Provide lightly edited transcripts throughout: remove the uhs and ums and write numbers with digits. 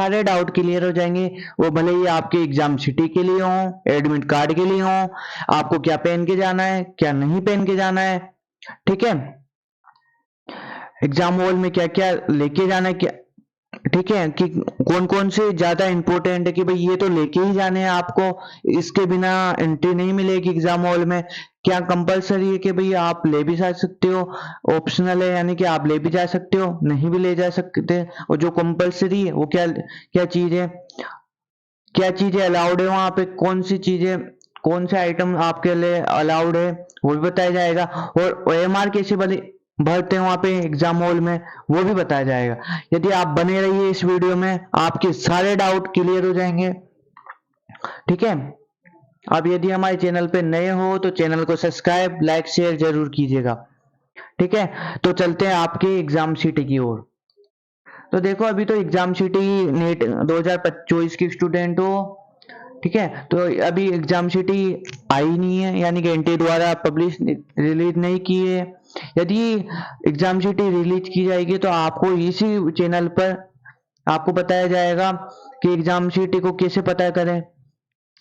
सारे doubt clear हो जाएंगे। वो भले ही आपके एग्जाम सिटी के लिए हो, एडमिट कार्ड के लिए हो, आपको क्या पहन के जाना है क्या नहीं पहन के जाना है, ठीक है, एग्जाम हॉल में क्या क्या लेके जाना है क्या, ठीक है, कि कौन कौन से ज्यादा इंपॉर्टेंट है कि भाई ये तो लेके ही जाने हैं आपको, इसके बिना एंट्री नहीं मिलेगी एग्जाम हॉल में। क्या कंपलसरी है कि भाई आप ले भी जा सकते हो, ऑप्शनल है यानी कि आप ले भी जा सकते हो नहीं भी ले जा सकते, और जो कंपलसरी है वो क्या क्या चीज है, क्या चीजें अलाउड है वहां पे, कौन सी चीजें कौन से आइटम आपके लिए अलाउड है वो भी बताया जाएगा, और ओएमआर कैसे भरते हैं वहां पे एग्जाम हॉल में वो भी बताया जाएगा। यदि आप बने रहिए इस वीडियो में, आपके सारे डाउट क्लियर हो जाएंगे, ठीक है। अब यदि हमारे चैनल पे नए हो तो चैनल को सब्सक्राइब लाइक शेयर जरूर कीजिएगा, ठीक है। तो चलते हैं आपके एग्जाम सिटी की ओर। तो देखो अभी तो एग्जाम सिटी नेट 2024 की स्टूडेंट हो, ठीक है, तो अभी एग्जाम सिटी आई नहीं है यानी कि एनटीए द्वारा पब्लिश रिलीज नहीं की है। यदि एग्जाम सिटी रिलीज की जाएगी तो आपको इसी चैनल पर आपको बताया जाएगा कि एग्जाम सिटी को कैसे पता करें।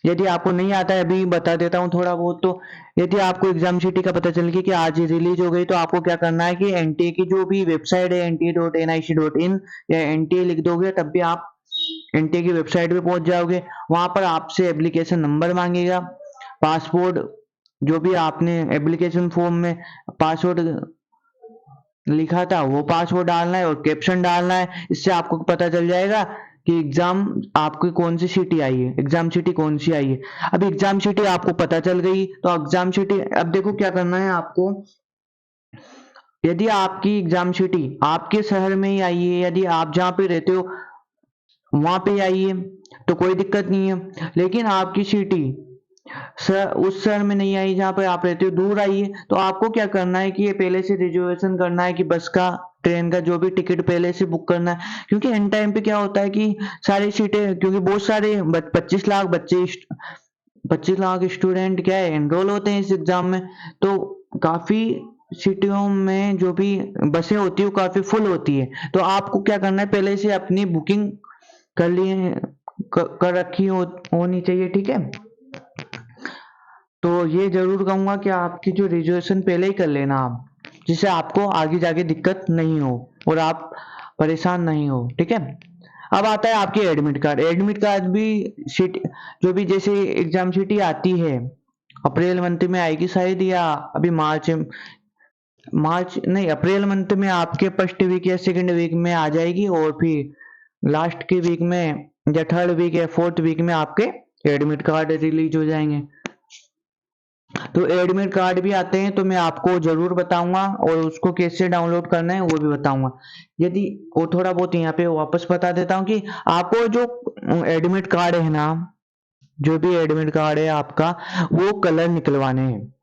यदि आपको नहीं आता है अभी बता देता हूँ थोड़ा बहुत। तो यदि आपको एग्जाम सिटी का पता चल गया कि आज रिलीज हो गई तो आपको क्या करना है कि एनटीए की जो भी वेबसाइट है nta.nic.in या एनटीए लिख दोगे तब भी आप एनटीए की वेबसाइट पे पहुंच जाओगे। वहां पर आपसे एप्लीकेशन नंबर मांगेगा, पासवर्ड, जो भी आपने एप्लीकेशन फॉर्म में पासवर्ड लिखा था वो पासवर्ड डालना है और कैप्शन डालना है। इससे आपको पता चल जाएगा कि एग्जाम आपकी कौन सी सिटी आई है, एग्जाम सिटी कौन सी आई है। अब एग्जाम सिटी आपको पता चल गई तो एग्जाम सिटी अब देखो क्या करना है आपको। यदि आपकी एग्जाम सिटी आपके शहर में ही आई है, यदि आप जहाँ पे रहते हो वहां पे आई है तो कोई दिक्कत नहीं है, लेकिन आपकी सिटी सर उस शहर में नहीं आई जहाँ पे आप रहते हो, दूर आई है, तो आपको क्या करना है कि ये पहले से रिजर्वेशन करना है कि बस का ट्रेन का जो भी टिकट पहले से बुक करना है। क्योंकि एंड टाइम पे क्या होता है कि सारी सीटें, क्योंकि बहुत सारे 25 लाख बच्चे 25 लाख स्टूडेंट क्या है एनरोल होते हैं इस एग्जाम में, तो काफी सिटियों में जो भी बसें होती है वो काफी फुल होती है। तो आपको क्या करना है पहले से अपनी बुकिंग कर लिए कर रखी होनी चाहिए, ठीक है। तो ये जरूर कहूंगा कि आपकी जो रिजर्वेशन पहले ही कर लेना आप, जिससे आपको आगे जाके दिक्कत नहीं हो और आप परेशान नहीं हो, ठीक है। अब आता है आपकी एडमिट कार्ड। एडमिट कार्ड भी सीट जो भी जैसे एग्जाम सिटी आती है अप्रैल मंथ में आएगी शायद, या अभी मार्च नहीं अप्रैल मंथ में आपके फर्स्ट वीक या सेकंड वीक में आ जाएगी, और फिर लास्ट के वीक में या थर्ड वीक या फोर्थ वीक में आपके एडमिट कार्ड रिलीज हो जाएंगे। तो एडमिट कार्ड भी आते हैं तो मैं आपको जरूर बताऊंगा, और उसको कैसे डाउनलोड करना है वो भी बताऊंगा। यदि वो थोड़ा बहुत यहाँ पे वापस बता देता हूँ कि आपको जो एडमिट कार्ड है ना, जो भी एडमिट कार्ड है आपका वो कलर निकलवाने हैं,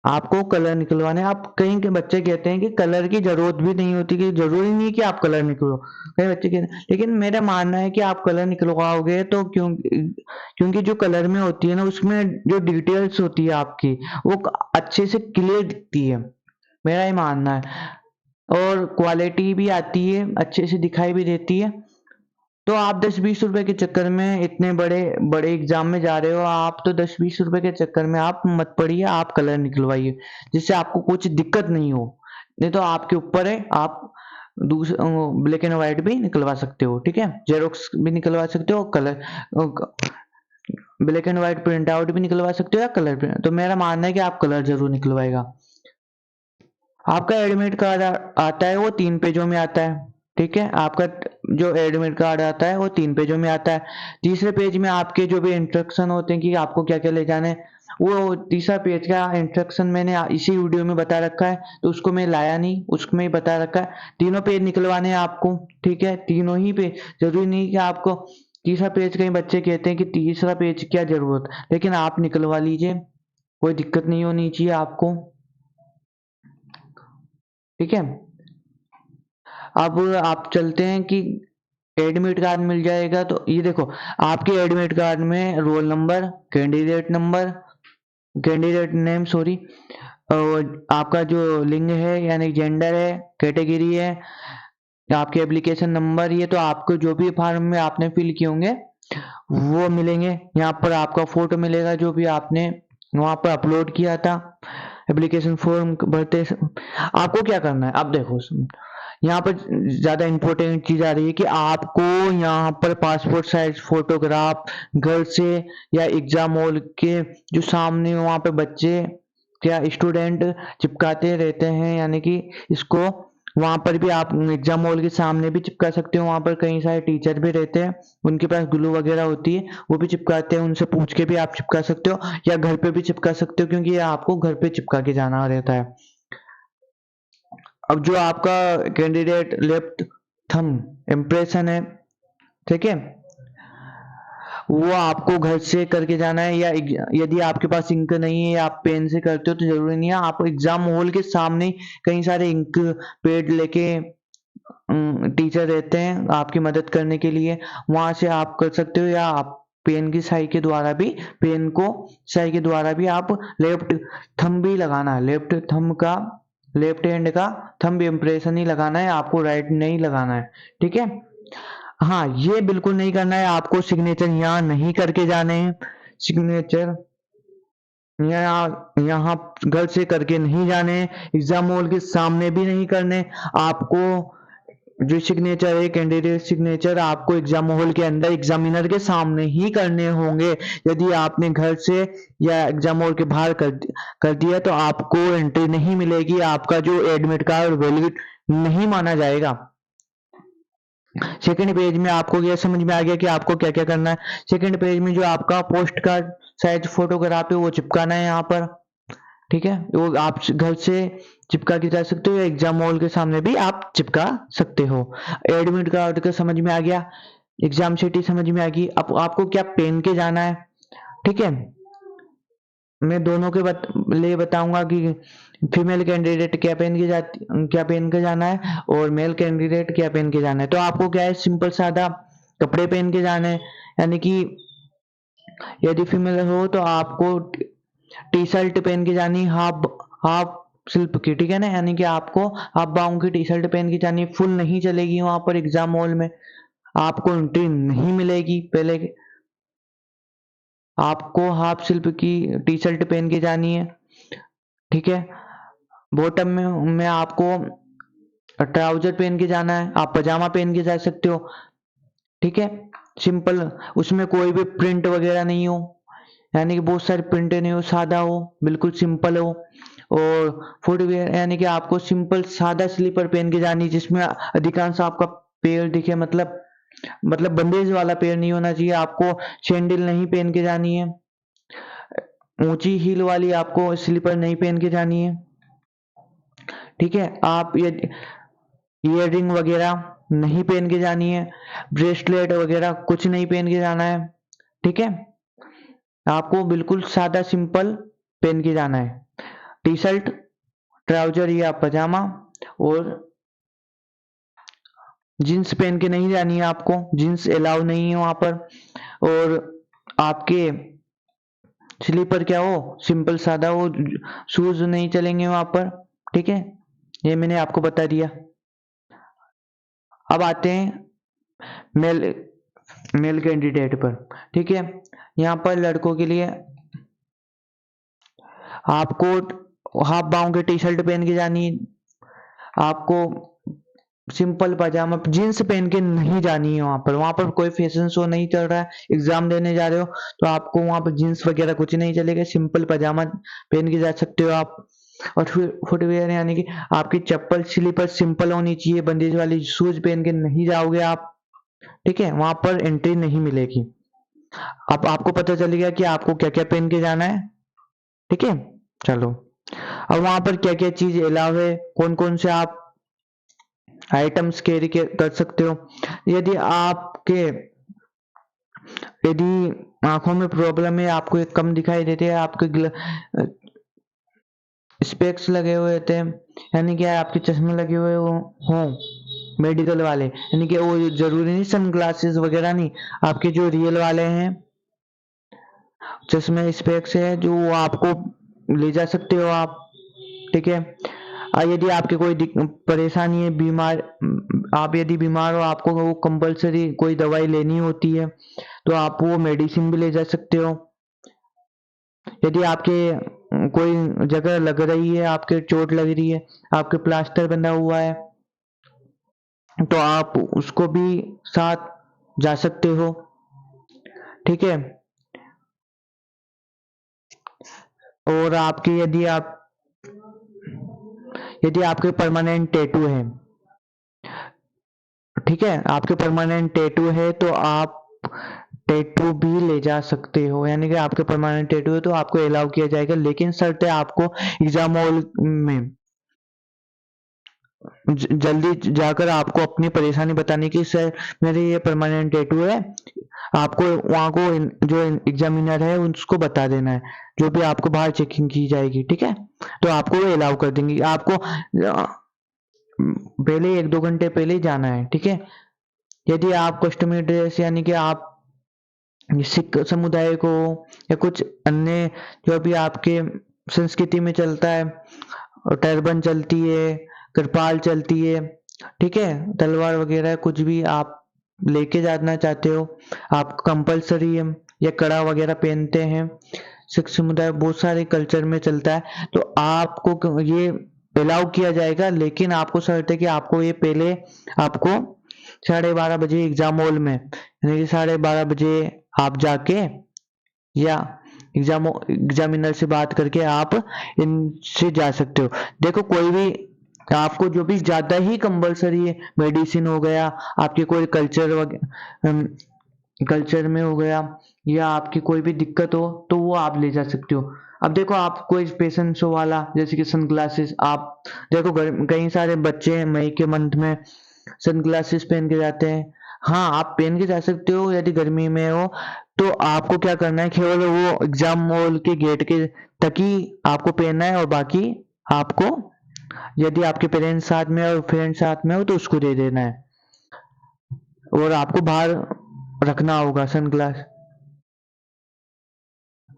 आपको कलर निकलवाने हैं। आप कहीं के बच्चे कहते हैं कि कलर की जरूरत भी नहीं होती, कि जरूरी नहीं कि आप कलर निकलो, कई बच्चे कहते हैं, लेकिन मेरा मानना है कि आप कलर निकलवाओगे तो क्योंकि जो कलर में होती है ना उसमें जो डिटेल्स होती है आपकी वो अच्छे से क्लियर दिखती है, मेरा ही मानना है, और क्वालिटी भी आती है, अच्छे से दिखाई भी देती है। तो आप 10-20 रुपए के चक्कर में इतने बड़े बड़े एग्जाम में जा रहे हो, आप तो 10-20 रुपए के चक्कर में आप मत पड़िए, आप कलर निकलवाइए जिससे आपको कुछ दिक्कत नहीं हो। नहीं तो आपके ऊपर है, आप दूसरा ब्लैक एंड व्हाइट भी निकलवा सकते हो, ठीक है, जेरोक्स भी निकलवा सकते हो, colour black and white print out भी निकलवा सकते हो या कलर प्रिंट। तो मेरा मानना है कि आप कलर जरूर निकलवाएगा। आपका एडमिट कार्ड आता है वो 3 पेजों में आता है, ठीक है, आपका जो एडमिट कार्ड आता है वो 3 पेजों में आता है। तीसरे पेज में आपके जो भी इंस्ट्रक्शन होते हैं कि आपको क्या क्या ले जाने हैं, वो तीसरा पेज का इंस्ट्रक्शन मैंने इसी वीडियो में बता रखा है, तो उसको मैं लाया नहीं, उसमें ही बता रखा है। तीनों पेज निकलवाने हैं आपको, ठीक है, तीनों ही पेज, जरूरी नहीं कि आपको तीसरा पेज, कई बच्चे कहते हैं कि तीसरा पेज क्या जरूरत, लेकिन आप निकलवा लीजिए, कोई दिक्कत नहीं होनी चाहिए आपको, ठीक है। अब आप चलते हैं कि एडमिट कार्ड मिल जाएगा, तो ये देखो आपके एडमिट कार्ड में roll number, candidate name sorry, और आपका जो लिंग है यानी जेंडर है, कैटेगरी है, आपके एप्लीकेशन नंबर, ये तो आपको जो भी फॉर्म में आपने फिल किए होंगे वो मिलेंगे। यहाँ पर आपका फोटो मिलेगा जो भी आपने वहां पर अपलोड किया था एप्लीकेशन फॉर्म भरते। आपको क्या करना है, अब देखो यहाँ पर ज्यादा इंपॉर्टेंट चीज आ रही है कि आपको यहाँ पर पासपोर्ट साइज फोटोग्राफ घर से या एग्जाम हॉल के जो सामने वहां पे बच्चे क्या स्टूडेंट चिपकाते रहते हैं, यानी कि इसको वहां पर भी आप एग्जाम हॉल के सामने भी चिपका सकते हो। वहां पर कई सारे टीचर भी रहते हैं, उनके पास ग्लू वगैरह होती है, वो भी चिपकाते हैं, उनसे पूछ के भी आप चिपका सकते हो या घर पे भी चिपका सकते हो, क्योंकि ये आपको घर पे चिपका के जाना रहता है। अब जो आपका कैंडिडेट लेफ्ट थंब इम्प्रेशन है, ठीक है, वो आपको घर से करके जाना है, या यदि आपके पास इंक नहीं है या आप पेन से करते हो तो जरूरी नहीं है। आप एग्जाम हॉल के सामने कई सारे इंक पेड लेके टीचर रहते हैं आपकी मदद करने के लिए, वहां से आप कर सकते हो, या आप पेन की स्याही के द्वारा भी, पेन को स्याही के द्वारा भी आप लेफ्ट थंब भी लगाना है, लेफ्ट थंब का, लेफ्ट हैंड का थंब इम्प्रेशन ही लगाना है, आपको राइट नहीं लगाना है, ठीक है। हाँ, ये बिल्कुल नहीं करना है आपको, सिग्नेचर यहाँ नहीं करके जाने हैं, सिग्नेचर यहाँ यहाँ घर से करके नहीं जाने, एग्जाम हॉल के सामने भी नहीं करने। आपको जो सिग्नेचर है, कैंडिडेट सिग्नेचर, आपको एग्जाम हॉल के अंदर एग्जामिनर के सामने ही करने होंगे। यदि आपने घर से या एग्जाम हॉल के बाहर कर दिया तो आपको एंट्री नहीं मिलेगी, आपका जो एडमिट कार्ड वैलिड नहीं माना जाएगा। सेकंड पेज में आपको यह समझ में आ गया कि आपको क्या क्या करना है। सेकंड पेज में जो आपका पोस्ट कार्ड साइज फोटोग्राफ है वो चिपकाना है यहाँ पर, ठीक है। वो आप घर से चिपका के जा सकते हो या एग्जाम हॉल के सामने भी आप चिपका सकते हो। एडमिट कार्ड का समझ में आ गया, एग्जाम शीट समझ में आ गई। अब आपको क्या पहन के जाना है, ठीक है। मैं दोनों के लिए बताऊंगा कि फीमेल कैंडिडेट क्या क्या पहन के जाना है और मेल कैंडिडेट क्या पहन के जाना है। तो आपको क्या है, सिंपल सादा कपड़े पहन के जाने हैं, यानी कि यदि फीमेल हो तो आपको टी शर्ट पहन के जानी, हाफ हाफ स्लीव की, ठीक है ना, यानी कि आपको हाफ बाहों की टी शर्ट पहन के जानी, फुल नहीं चलेगी वहां पर एग्जाम हॉल में, आपको एंट्री नहीं मिलेगी। पहले आपको हाफ स्लीव की टी शर्ट पहन के जानी है, ठीक है। बॉटम में आपको ट्राउजर पहन के जाना है, आप पजामा पहन के जा सकते हो, ठीक है। सिंपल, उसमें कोई भी प्रिंट वगैरह नहीं हो, यानी कि बहुत सारे प्रिंट नहीं हो, सादा हो, बिल्कुल सिंपल हो। और फुटवेयर यानी कि आपको सिंपल सादा स्लीपर पहन के जानी, जिसमें अधिकांश आपका पैर दिखे, मतलब बंदेज वाला पैर नहीं होना चाहिए। आपको सैंडल नहीं पहन के जानी है, ऊंची हील वाली आपको स्लीपर नहीं पहन के जानी है, ठीक है। आप ये ईयररिंग वगैरह नहीं पहन के जानी है, ब्रेसलेट वगैरह कुछ नहीं पहन के जाना है, ठीक है। आपको बिल्कुल सादा सिंपल पहन के जाना है, टी शर्ट, ट्राउजर या पजामा, और जींस पहन के नहीं जानी है आपको, जींस अलाउ नहीं है वहां पर। और आपके स्लीपर क्या हो, सिंपल सादा हो, शूज नहीं चलेंगे वहां पर, ठीक है। ये मैंने आपको बता दिया। अब आते हैं मेल मेल कैंडिडेट पर, ठीक है। यहाँ पर लड़कों के लिए आपको हाफ बाहों की टी शर्ट पहन के जानी, आपको सिंपल पजामा, जीन्स पहन के नहीं जानी है वहां पर कोई फैशन शो नहीं चल रहा है, एग्जाम देने जा रहे हो तो आपको वहां पर जीन्स वगैरह कुछ नहीं चलेगा, सिंपल पजामा पहन के जा सकते हो आप। और फिर फुटवेयर यानी कि आपकी चप्पल स्लीपर सिंपल होनी चाहिए, बंदेज वाली शूज पहन के नहीं जाओगे आप, ठीक है, वहां पर एंट्री नहीं मिलेगी। अब आपको पता चल गया कि आपको क्या क्या पहन के जाना है, ठीक है। चलो, अब वहां पर क्या क्या चीज अलाव है, कौन कौन से आप आइटम्स कैरी कर सकते हो। यदि आपके यदि आंखों में प्रॉब्लम है, आपको एक कम दिखाई देते हैं, आपके स्पेक्स लगे हुए थे, यानी कि आपके चश्मे लगे हुए हों मेडिकल वाले, यानी कि वो जरूरी नहीं सन ग्लासेस वगैरह नहीं, आपके जो रियल वाले हैं चश्मे स्पेक्स है जो आपको ले जा सकते हो आप, ठीक है। यदि आपके कोई परेशानी है, आप यदि बीमार हो, आपको वो कंपलसरी कोई दवाई लेनी होती है तो आप वो मेडिसिन भी ले जा सकते हो। यदि आपके कोई जगह लग रही है, आपके चोट लग रही है, आपके प्लास्टर बंधा हुआ है, तो आप उसको भी साथ जा सकते हो। ठीक है। और आपके यदि आपके परमानेंट टैटू है, ठीक है, आपके परमानेंट टैटू है तो आप टैटू भी ले जा सकते हो, यानी कि आपके परमानेंट टैटू है तो आपको अलाउ किया जाएगा, लेकिन शर्त है आपको एग्जाम हॉल में जल्दी जाकर आपको अपनी परेशानी बताने की, सर मेरे ये परमानेंट टैटू है, आपको वहाँ को जो एग्जामिनर है उसको बता देना है, जो भी आपको बाहर चेकिंग की जाएगी, ठीक है, तो आपको वो अलाउ कर देंगे। आपको पहले 1-2 घंटे पहले ही जाना है, ठीक है। यदि आप कस्टमर ड्रेस, यानी कि आप सिख समुदाय को या कुछ अन्य जो भी आपके संस्कृति में चलता है, टर्बन चलती है, कृपाल चलती है, ठीक है, तलवार वगैरह कुछ भी आप लेके जाना चाहते हो, आप कंपलसरी है, या कड़ा वगैरह पहनते हैं, सिख समुदाय बहुत सारे कल्चर में चलता है, तो आपको ये अलाउ किया जाएगा, लेकिन आपको शर्त है कि आपको ये पहले आपको 12:30 बजे एग्जाम हॉल में, यानी कि 12:30 बजे आप जाके या एग्जामिनर से बात करके आप इनसे जा सकते हो। देखो, कोई भी आपको जो भी ज्यादा ही कंपलसरी है, मेडिसिन हो गया, आपके कोई कल्चर में हो गया, या आपकी कोई भी दिक्कत हो तो वो आप ले जा सकते हो। अब देखो, आप कोई पेशेंट शो वाला, जैसे कि सनग्लासेस, आप देखो कई सारे बच्चे हैं मई के मंथ में सनग्लासेस पहन के जाते हैं। हाँ, आप पहन के जा सकते हो यदि गर्मी में हो, तो आपको क्या करना है, केवल वो एग्जाम हॉल के गेट के तक ही आपको पहनना है, और बाकी आपको यदि आपके पेरेंट्स साथ में और फ्रेंड साथ में हो तो उसको दे देना है, और आपको बाहर रखना होगा सनग्लास,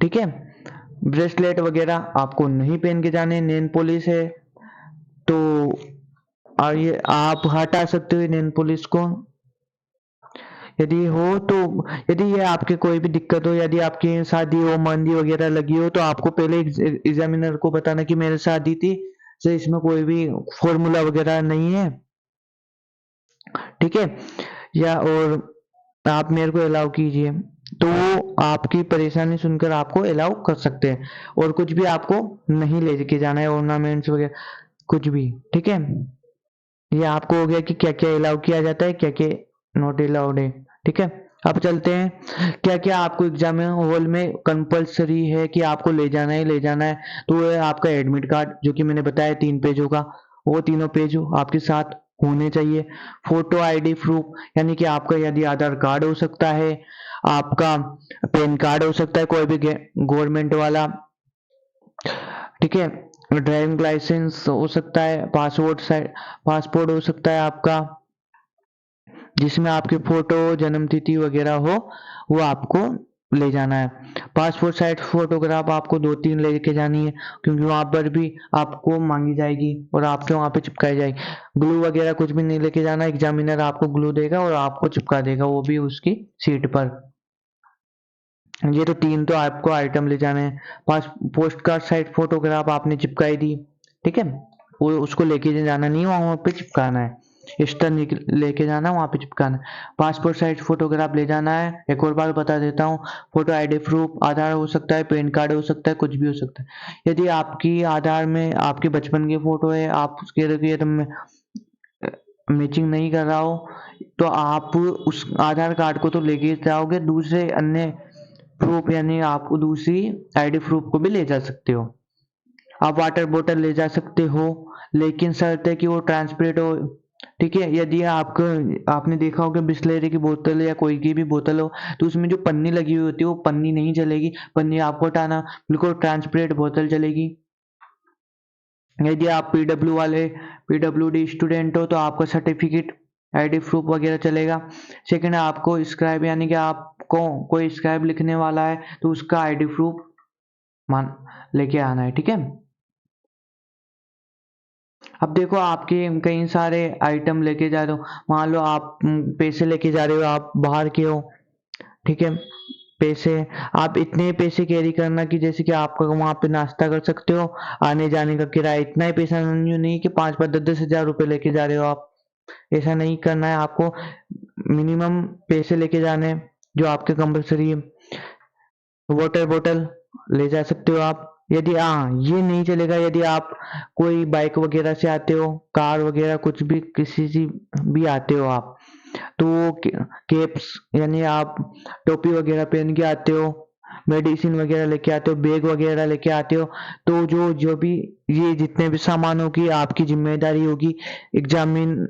ठीक है। ब्रेसलेट वगैरह आपको नहीं पहन के जाने, नेल पॉलिश है तो ये आप हटा सकते हो नेल पॉलिश को, यदि हो तो। यदि ये आपके कोई भी दिक्कत हो, यदि आपकी शादी हो, मेहंदी वगैरह लगी हो, तो आपको पहले एग्जामिनर को बताना कि मेरी शादी थी, तो इसमें कोई भी फॉर्मूला वगैरह नहीं है, ठीक है, या और आप मेरे को अलाउ कीजिए, तो वो आपकी परेशानी सुनकर आपको अलाउ कर सकते हैं, और कुछ भी आपको नहीं लेके जाना है, ऑर्नामेंट्स वगैरह कुछ भी, ठीक है। ये आपको हो गया कि क्या क्या अलाउ किया जाता है, क्या क्या नॉट अलाउड है, ठीक है। अब चलते हैं, क्या क्या आपको एग्जाम हॉल में कंपलसरी है कि आपको ले जाना है, तो वो है आपका एडमिट कार्ड, जो कि मैंने बताया 3 पेजों का, वो तीनों पेज आपके साथ होने चाहिए। फोटो आईडी प्रूफ, यानी कि आपका यदि आधार कार्ड हो सकता है, आपका पैन कार्ड हो सकता है, कोई भी गवर्नमेंट वाला, ठीक है, ड्राइविंग लाइसेंस हो सकता है, पासपोर्ट हो सकता है आपका, जिसमें आपकी फोटो, जन्म तिथि वगैरह हो, वो आपको ले जाना है। पासपोर्ट साइज फोटोग्राफ आपको 2-3 लेके जानी है, क्योंकि वहां पर भी आपको मांगी जाएगी और आपके वहां पे चिपकाई जाएगी। ग्लू वगैरह कुछ भी नहीं लेके जाना, एग्जामिनर आपको ग्लू देगा और आपको चिपका देगा, वो भी उसकी सीट पर। ये तो 3 तो आपको आइटम ले जाने हैं। पास पोस्ट कार्ड साइज फोटोग्राफ आपने चिपकाई दी, ठीक है, वो उसको लेके जाना नहीं, वहां पे चिपकाना है, स्टर लेके जाना, वहां पे चिपकाना है। पासपोर्ट साइज फोटोग्राफ ले जाना है, एक और बार बता देता हूँ, फोटो आईडी प्रूफ, आधार हो सकता है, पैन कार्ड हो सकता है, कुछ भी हो सकता है। यदि आपकी आधार में आपके बचपन की फोटो है, आप उसके में मैचिंग नहीं कर रहा हो, तो आप उस आधार कार्ड को तो लेके जाओगे, दूसरे अन्य प्रूफ, यानी आप दूसरी आईडी प्रूफ को भी ले जा सकते हो। आप वाटर बोतल ले जा सकते हो, लेकिन शर्त है कि वो ट्रांसपेरेंट हो, ठीक है। यदि आपको आपने देखा होगा बिस्लेरी की बोतल या कोई की भी बोतल हो, तो उसमें जो पन्नी लगी हुई होती है वो पन्नी नहीं चलेगी, पन्नी आपको हटाना, बिल्कुल ट्रांसपेरेंट बोतल चलेगी। यदि आप पीडब्ल्यूडी स्टूडेंट हो तो आपका सर्टिफिकेट, आईडी प्रूफ वगैरह चलेगा। सेकंड, आपको स्क्राइब, यानी कि आपको कोई स्क्राइब लिखने वाला है तो उसका आईडी प्रूफ मान लेके आना है, ठीक है। अब देखो आपके कई सारे आइटम लेके जा रहे हो, मान लो आप पैसे लेके जा रहे हो, आप बाहर के हो, ठीक है, पैसे, आप इतने पैसे कैरी करना कि जैसे कि आप वहां पे नाश्ता कर सकते हो, आने जाने का किराया इतना ही पैसा नहीं कि 5-5 10 10 हज़ार रुपए लेके जा रहे हो आप, ऐसा नहीं करना है आपको, मिनिमम पैसे लेके जाने हैं, जो आपके कंपलसरी है। वाटर बॉटल ले जा सकते हो आप, यदि हाँ ये नहीं चलेगा, यदि आप कोई बाइक वगैरह से आते हो, कार वगैरह कुछ भी किसी से भी आते हो आप, तो वो कैप्स यानी आप टोपी वगैरह पहन के आते हो, मेडिसिन वगैरह लेके आते हो, बैग वगैरह लेके आते हो, तो जो जो भी ये जितने भी सामानों की आपकी जिम्मेदारी होगी, एग्जामिन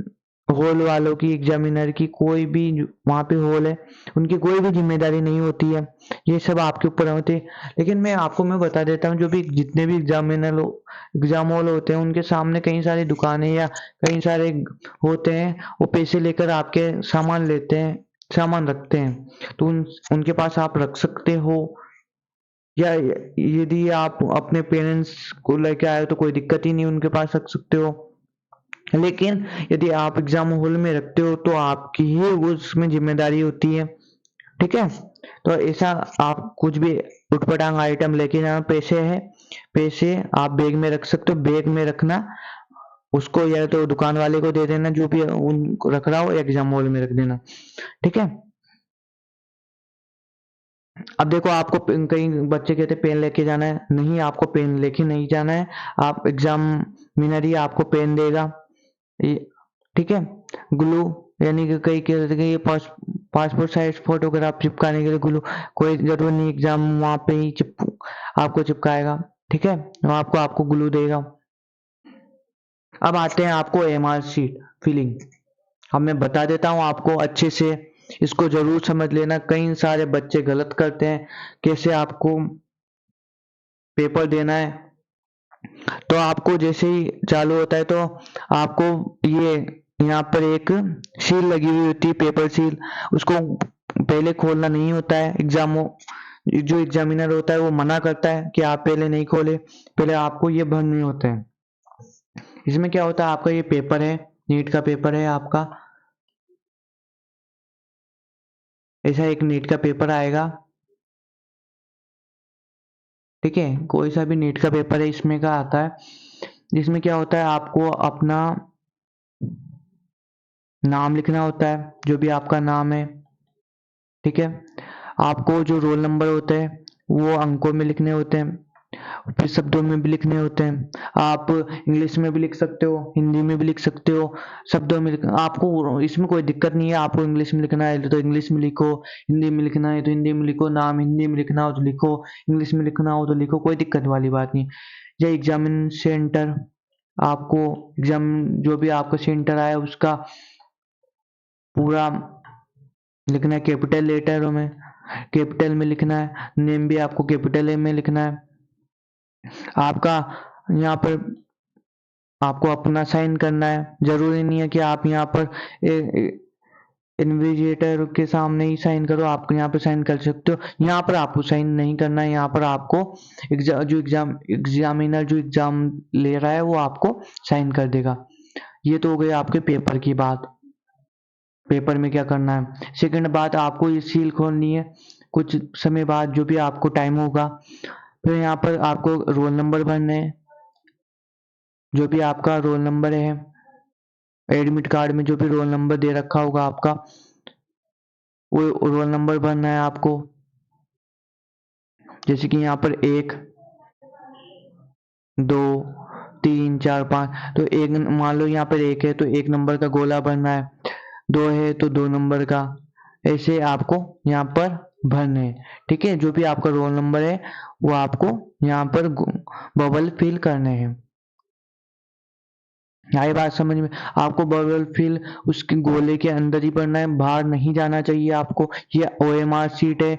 हॉल वालों की, एग्जामिनर की, कोई भी वहाँ पे हॉल है उनकी कोई भी जिम्मेदारी नहीं होती है, ये सब आपके ऊपर होते हैं। लेकिन मैं बता देता हूँ, जो भी जितने भी एग्जाम हॉल होते हैं उनके सामने कई सारी दुकानें या कई सारे होते हैं, वो पैसे लेकर आपके सामान लेते हैं, सामान रखते हैं, तो उनके पास आप रख सकते हो, या यदि आप अपने पेरेंट्स को लेके आए हो तो कोई दिक्कत ही नहीं, उनके पास रख सकते हो। लेकिन यदि आप एग्जाम हॉल में रखते हो तो आपकी ही उसमें जिम्मेदारी होती है, ठीक है। तो ऐसा आप कुछ भी उठपटांग आइटम लेके जाना, पैसे है, पैसे आप बैग में रख सकते हो, बैग में रखना, उसको या तो दुकान वाले को दे देना जो भी उनको रख रहा हो, या एग्जाम हॉल में रख देना, ठीक है। अब देखो आपको कई बच्चे कहते हैं पेन लेके जाना है, नहीं आपको पेन लेके नहीं जाना है, आप एग्जामिनर ही आपको पेन देगा, ये ठीक है। ग्लू, यानी कि कई कहते हैं कि ये पासपोर्ट साइज फोटोग्राफ चिपकाने के लिए ग्लू, कोई जरूरत नहीं, एग्जाम वहाँ पे ही आपको चिपकाएगा, ठीक है, तो आपको आपको ग्लू देगा। अब आते हैं आपको एमआर शीट फिलिंग। अब मैं बता देता हूँ आपको अच्छे से, इसको जरूर समझ लेना, कई सारे बच्चे गलत करते हैं, कैसे आपको पेपर देना है। तो आपको जैसे ही चालू होता है तो आपको ये यहाँ पर एक सील लगी हुई होती है, पेपर सील, उसको पहले खोलना नहीं होता है, जो एग्जामिनर होता है वो मना करता है कि आप पहले नहीं खोले, पहले आपको ये भरने होते हैं। इसमें क्या होता है, आपका ये पेपर है, नीट का पेपर है आपका, ऐसा एक नीट का पेपर आएगा, ठीक है, कोई सा भी नीट का पेपर है इसमें का आता है, जिसमें क्या होता है आपको अपना नाम लिखना होता है, जो भी आपका नाम है, ठीक है, आपको जो रोल नंबर होते हैं वो अंकों में लिखने होते हैं, फिर शब्दों में भी लिखने होते हैं, आप इंग्लिश में भी लिख सकते हो, हिंदी में भी लिख सकते हो, शब्दों में आपको इसमें कोई दिक्कत नहीं है, आपको इंग्लिश में लिखना है तो इंग्लिश में लिखो, हिंदी में लिखना है तो हिंदी में लिखो, नाम हिंदी में लिखना हो तो लिखो, इंग्लिश में लिखना हो तो लिखो, कोई दिक्कत वाली बात नहीं। या एग्जामिन सेंटर, आपको एग्जाम जो भी आपका सेंटर आया उसका पूरा लिखना है, कैपिटल लेटरों में, कैपिटल में लिखना है, नेम भी आपको कैपिटल में लिखना है, आपका यहाँ पर आपको अपना साइन करना है, जरूरी नहीं है कि आप यहाँ पर इन्विजिलेटर के सामने ही साइन करो, आप यहाँ पर साइन कर सकते हो, यहाँ पर आपको साइन नहीं करना है, यहाँ पर आपको एग्जामिनर जो एग्जाम ले रहा है वो आपको साइन कर देगा। ये तो हो गई आपके पेपर की बात, पेपर में क्या करना है। सेकंड बात, आपको ये सील खोलनी है, कुछ समय बाद जो भी आपको टाइम होगा, फिर यहाँ पर आपको रोल नंबर भरने हैं, जो भी आपका रोल नंबर है, एडमिट कार्ड में जो भी रोल नंबर दे रखा होगा आपका, वो रोल नंबर भरना है आपको, जैसे कि यहाँ पर 1 2 3 4 5, तो एक मान लो यहाँ पर 1 है तो 1 नंबर का गोला भरना है, 2 है तो 2 नंबर का, ऐसे आपको यहाँ पर भरने हैं, ठीक है। जो भी आपका रोल नंबर है वो आपको यहाँ पर बबल फिल करने हैं। आई बात समझ में, आपको बबल फिल उसके गोले के अंदर ही भरना है, बाहर नहीं जाना चाहिए आपको। ये ओएमआर शीट है,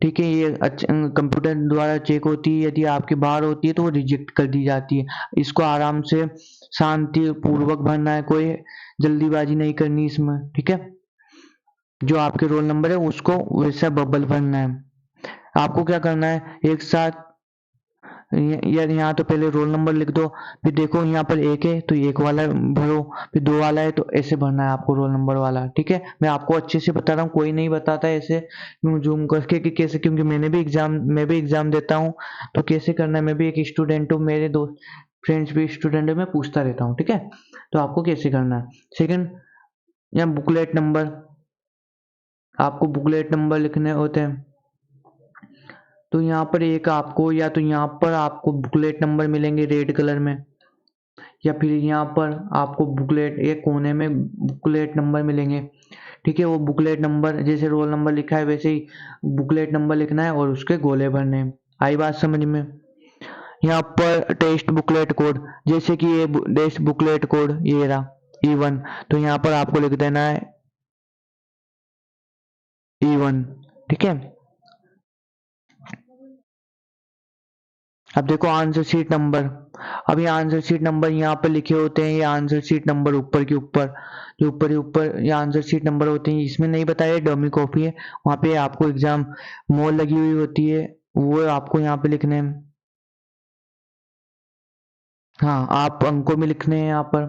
ठीक है, ये कंप्यूटर द्वारा चेक होती है, यदि आपके बाहर होती है तो वो रिजेक्ट कर दी जाती है। इसको आराम से शांति पूर्वक भरना है, कोई जल्दीबाजी नहीं करनी इसमें, ठीक है। जो आपके रोल नंबर है उसको वैसा बबल भरना है। आपको क्या करना है, एक साथ यार यहाँ तो पहले रोल नंबर लिख दो, फिर देखो यहाँ पर एक है तो एक वाला भरो, फिर दो वाला है तो ऐसे भरना है आपको रोल नंबर वाला। ठीक है, मैं आपको अच्छे से बता रहा हूँ, कोई नहीं बताता है ऐसे जूम करके कि कैसे, क्योंकि मैं भी एग्जाम देता हूँ, तो कैसे करना है, मैं भी एक स्टूडेंट हूँ, मेरे दोस्त फ्रेंड्स भी स्टूडेंट है, मैं पूछता रहता हूँ। ठीक है, तो आपको कैसे करना है। सेकंड, यहाँ बुकलेट नंबर, आपको बुकलेट नंबर लिखने होते हैं, तो यहाँ पर एक आपको, या तो यहाँ पर आपको बुकलेट नंबर मिलेंगे रेड कलर में, या फिर यहाँ पर आपको बुकलेट एक कोने में बुकलेट नंबर मिलेंगे। ठीक है, वो बुकलेट नंबर जैसे रोल नंबर लिखा है वैसे ही बुकलेट नंबर लिखना है और उसके गोले भरने हैं। आई बात समझ में। यहाँ पर टेस्ट बुकलेट कोड, जैसे कि ये टेस्ट बुकलेट कोड ये रहा E1, तो यहाँ पर आपको लिख देना है E1। ठीक है, अब देखो आंसर शीट नंबर, अब ये आंसर शीट नंबर यहाँ पर लिखे होते हैं, ये आंसर शीट नंबर ऊपर के ऊपर, जो ऊपर ही ऊपर ये आंसर शीट नंबर होते हैं, इसमें नहीं बताया डमी कॉपी है, वहाँ पे आपको एग्जाम मोल लगी हुई होती है, वो आपको यहाँ पे लिखने हैं। हाँ, आप अंकों में लिखने हैं यहाँ पर।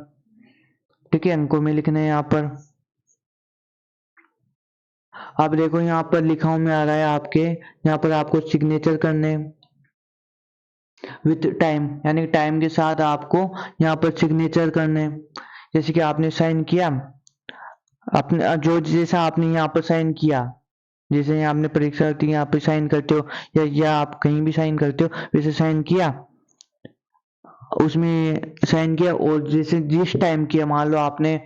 ठीक है, अंकों में लिखने हैं यहाँ पर। अब देखो यहाँ पर लिखा में आ रहा है आपके, यहाँ पर आपको सिग्नेचर करने विथ टाइम, यानी टाइम के साथ आपको यहाँ पर सिग्नेचर करने। जैसे कि आपने साइन किया, आपने जो जैसा आपने यहाँ पर साइन किया, जैसे यहाँ आपने परीक्षा की यहाँ पे साइन करते हो, या आप कहीं भी साइन करते हो, वैसे साइन किया, उसमें साइन किया, और जैसे जिस टाइम किया, मान लो आपने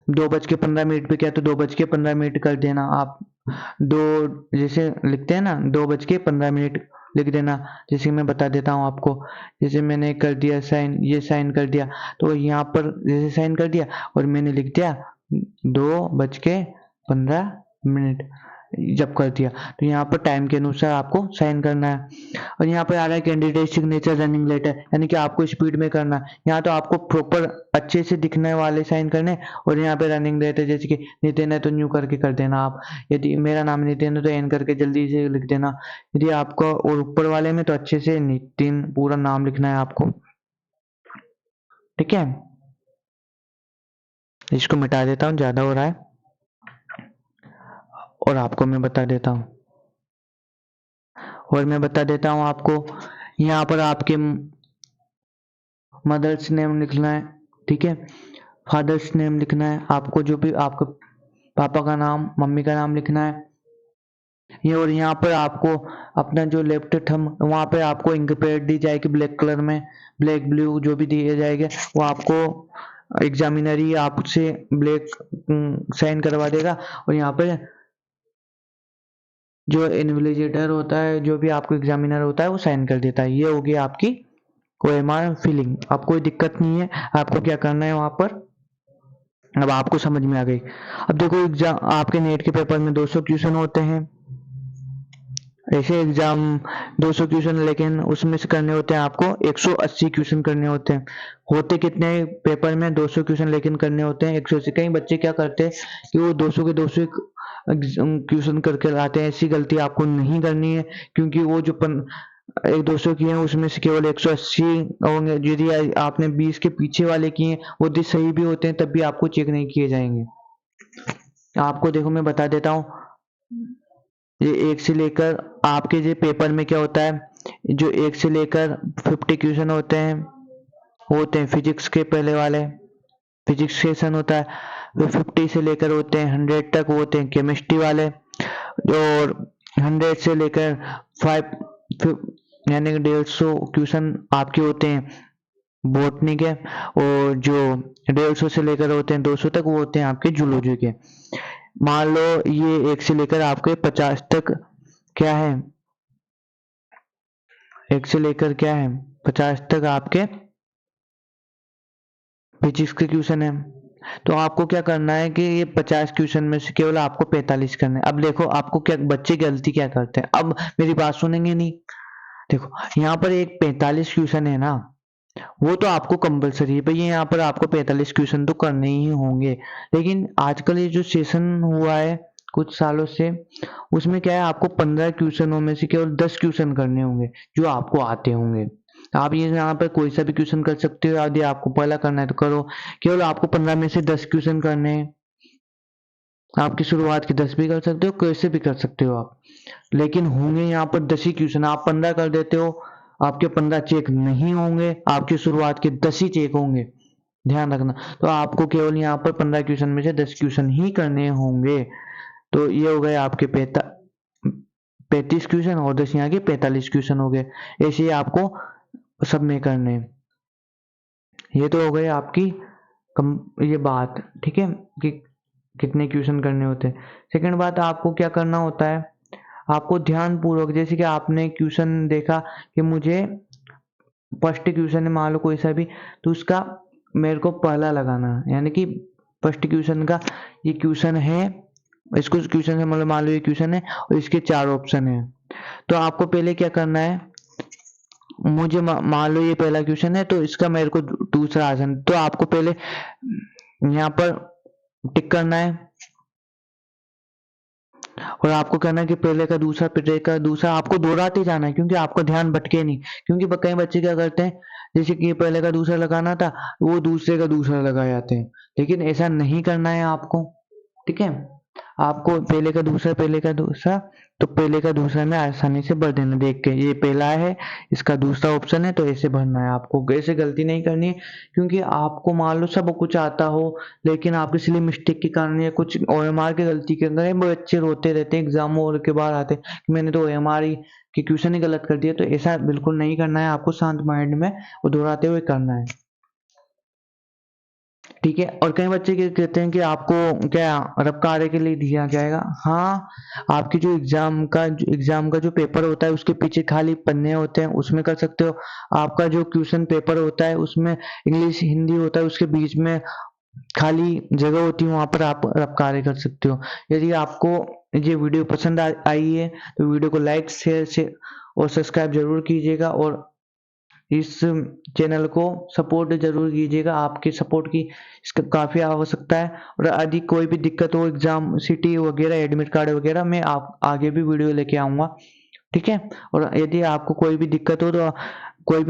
2:15 पे किया तो 2:15 कर देना आप। दो, जैसे लिखते हैं ना 2:15 लिख देना। जैसे मैं बता देता हूँ आपको, जैसे मैंने कर दिया साइन, ये साइन कर दिया, तो यहाँ पर जैसे साइन कर दिया और मैंने लिख दिया 2:15 जब कर दिया, तो यहाँ पर टाइम के अनुसार आपको साइन करना है। और यहाँ पर आ रहा है कैंडिडेट सिग्नेचर रनिंग लेटर, यानी कि आपको स्पीड में करना है। यहाँ तो आपको प्रॉपर अच्छे से दिखने वाले साइन करने, और यहाँ पे रनिंग लेटर जैसे कि नितिन है तो न्यू करके कर देना आप, यदि मेरा नाम नितिन है तो एन करके जल्दी से लिख देना, यदि आपको, और ऊपर वाले में तो अच्छे से नितिन पूरा नाम लिखना है आपको। ठीक है, इसको मिटा देता हूँ, ज्यादा हो रहा है, और आपको मैं बता देता हूँ, और मैं बता देता हूँ आपको, यहाँ पर आपके मदर्स नेम लिखना है। ठीक है, फादर्स नेम लिखना है, आपको जो भी आपका पापा का नाम मम्मी का नाम लिखना है ये। और यहाँ पर आपको अपना जो लेफ्ट थंब, वहाँ पे आपको इंक पैड दी जाएगी ब्लैक कलर में, ब्लैक ब्लू जो भी दिए जाएंगे वो आपको एग्जामिनर ही आपसे ब्लैक साइन करवा देगा। और यहाँ पे जो इन्विजिलेटर होता है, जो भी आपको एग्जामिनर होता है, वो साइन कर देता है। ये होगी आपकी OMR फिलिंग। अब कोई दिक्कत नहीं है, आपको क्या करना है वहां पर, अब आपको समझ में आ गई। अब देखो एग्जाम आपके नेट के पेपर में 200 क्वेश्चन होते हैं, ऐसे एग्जाम 200 क्वेश्चन, लेकिन उसमें से करने होते हैं आपको 180 क्वेश्चन करने होते हैं। होते कितने पेपर में 200 क्वेश्चन, लेकिन करने होते हैं 180। कई बच्चे क्या करते हैं कि वो 200 के 200 क्वेश्चन करके लाते हैं, ऐसी गलती आपको नहीं करनी है, क्योंकि वो जो 200 किए हैं उसमें से केवल 180 होंगे। यदि आपने 20 के पीछे वाले किए हैं वो यदि सही भी होते हैं तब भी आपको चेक नहीं किए जाएंगे। आपको देखो मैं बता देता हूँ, ये 1 से लेकर आपके जो पेपर में क्या होता है, जो 1 से लेकर 50 क्वेश्चन होते हैं फिजिक्स के पहले वाले, फिजिक्स सेशन होता है, वो 50 से लेकर होते हैं 100 तक, वो होते हैं केमिस्ट्री वाले, और 100 से लेकर 5 यानी कि 150 क्वेश्चन आपके होते हैं बॉटनी के, और जो 150 से लेकर होते हैं 200 तक वो होते हैं आपके जूलॉजी के। मान लो ये 1 से लेकर आपके 50 तक क्या है, 1 से लेकर क्या है 50 तक आपके फिजिक्स के क्वेश्चन है। तो आपको क्या करना है कि ये 50 क्वेश्चन में से केवल आपको 45 करने हैं। अब देखो आपको क्या बच्चे गलती क्या करते हैं, अब मेरी बात सुनेंगे नहीं। देखो यहाँ पर एक 45 क्वेश्चन है ना, वो तो आपको कंपलसरी है भैया, यहाँ पर आपको 45 क्वेश्चन तो करने ही होंगे। लेकिन आजकल ये जो सेशन हुआ है कुछ सालों से, उसमें क्या है आपको 15 क्वेश्चनों में से केवल 10 क्वेश्चन करने होंगे जो आपको आते होंगे। आप ये यहाँ पर कोई सा भी क्वेश्चन कर सकते हो, यदि आपको पहला करना है तो करो। केवल आपको 15 में से 10 क्वेश्चन करने हैं। आपकी शुरुआत के 10 भी कर सकते हो, कैसे भी कर सकते हो आप, लेकिन होंगे यहाँ पर 10 ही क्वेश्चन। आप 15 कर देते हो, आपके 15 चेक नहीं होंगे, आपकी शुरुआत के 10 ही चेक होंगे, ध्यान रखना। तो आपको केवल यहाँ पर 15 क्वेश्चन में से 10 क्वेश्चन ही करने होंगे। तो ये हो गए आपके 35 क्वेश्चन और 10 यहाँ के 45 क्वेश्चन हो गए। ऐसे ही आपको सब में करने हैं। ये तो हो गए आपकी ये बात, ठीक है, कि कितने क्वेश्चन करने होते हैं। सेकंड बात, आपको क्या करना होता है, आपको ध्यान पूर्वक, जैसे कि आपने क्वेश्चन देखा कि मुझे फर्स्ट क्वेश्चन है मान लो कोई सा भी, तो उसका मेरे को पहला लगाना है, यानी कि फर्स्ट क्वेश्चन का ये क्वेश्चन है, इसको क्वेश्चन से मतलब मान लो ये क्वेश्चन है और इसके 4 ऑप्शन है। तो आपको पहले क्या करना है, मुझे मान लो ये पहला क्वेश्चन है तो इसका मेरे को दूसरा आंसर, तो आपको पहले यहाँ पर टिक करना है और आपको करना है कि पहले का दूसरा आपको दोहराते जाना है, क्योंकि आपका ध्यान भटके नहीं। क्योंकि कई बच्चे क्या करते हैं, जैसे कि पहले का दूसरा लगाना था, वो दूसरे का दूसरा लगा जाते हैं, लेकिन ऐसा नहीं करना है आपको, ठीक है। आपको पहले का दूसरा, तो पहले का दूसरा में आसानी से भर देना, देख के ये पहला है, इसका दूसरा ऑप्शन है, तो ऐसे भरना है आपको। ऐसे गलती नहीं करनी है, क्योंकि आपको मान लो सब कुछ आता हो, लेकिन आपके सिली मिस्टेक के कारण या कुछ OMR की गलती के अंदर बच्चे रोते रहते हैं एग्जाम और के बाद आते कि मैंने तो OMR के क्वेश्चन ही गलत कर दिया। तो ऐसा बिल्कुल नहीं करना है, आपको शांत माइंड में वो दोहराते हुए करना है, ठीक है। और कई बच्चे क्या कहते हैं कि आपको क्या रब कार्य के लिए दिया जाएगा। हाँ, आपकी जो एग्जाम का जो पेपर होता है उसके पीछे खाली पन्ने होते हैं, उसमें कर सकते हो। आपका जो क्वेश्चन पेपर होता है उसमें इंग्लिश हिंदी होता है, उसके बीच में खाली जगह होती है, वहां पर आप रब कार्य कर सकते हो। यदि आपको ये वीडियो पसंद आई है तो वीडियो को लाइक शेयर और सब्सक्राइब जरूर कीजिएगा, और इस चैनल को सपोर्ट जरूर कीजिएगा। आपके सपोर्ट की इसका काफ़ी आवश्यकता है। और यदि कोई भी दिक्कत हो, एग्जाम सिटी वगैरह एडमिट कार्ड वगैरह, मैं आप आगे भी वीडियो लेके आऊँगा, ठीक है। और यदि आपको कोई भी दिक्कत हो तो